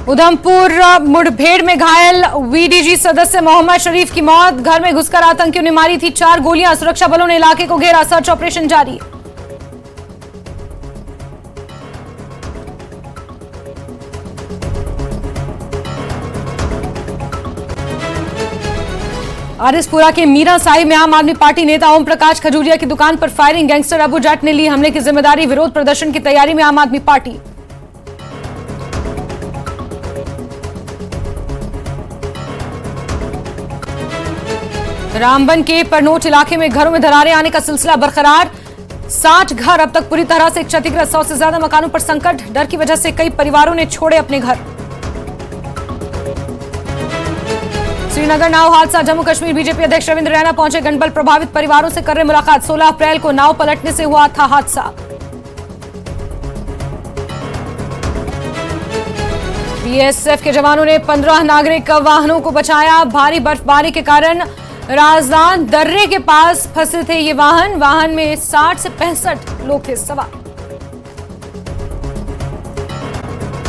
उधमपुर मुठभेड़ में घायल वीडीजी सदस्य मोहम्मद शरीफ की मौत। घर में घुसकर आतंकियों ने मारी थी 4 गोलियां। सुरक्षा बलों ने इलाके को घेरा, सर्च ऑपरेशन जारी। आरिसपुरा के मीरा साहिब में आम आदमी पार्टी नेता ओम प्रकाश खजूरिया की दुकान पर फायरिंग। गैंगस्टर अबू जाट ने ली हमले की जिम्मेदारी। विरोध प्रदर्शन की तैयारी में आम आदमी पार्टी। रामबन के परनोट इलाके में घरों में दरारें आने का सिलसिला बरकरार। 60 घर अब तक पूरी तरह से क्षतिग्रस्त। 100 से ज्यादा मकानों पर संकट। डर की वजह से कई परिवारों ने छोड़े अपने घर। श्रीनगर नाव हादसा। जम्मू कश्मीर बीजेपी अध्यक्ष रविंद्र रैना पहुंचे। गंडबल प्रभावित परिवारों से कर रहे मुलाकात। 16 अप्रैल को नाव पलटने से हुआ था हादसा। बीएसएफ के जवानों ने 15 नागरिक वाहनों को बचाया। भारी बर्फबारी के कारण राजदान दर्रे के पास फंसे थे ये वाहन में 60 से 65 लोग थे सवार।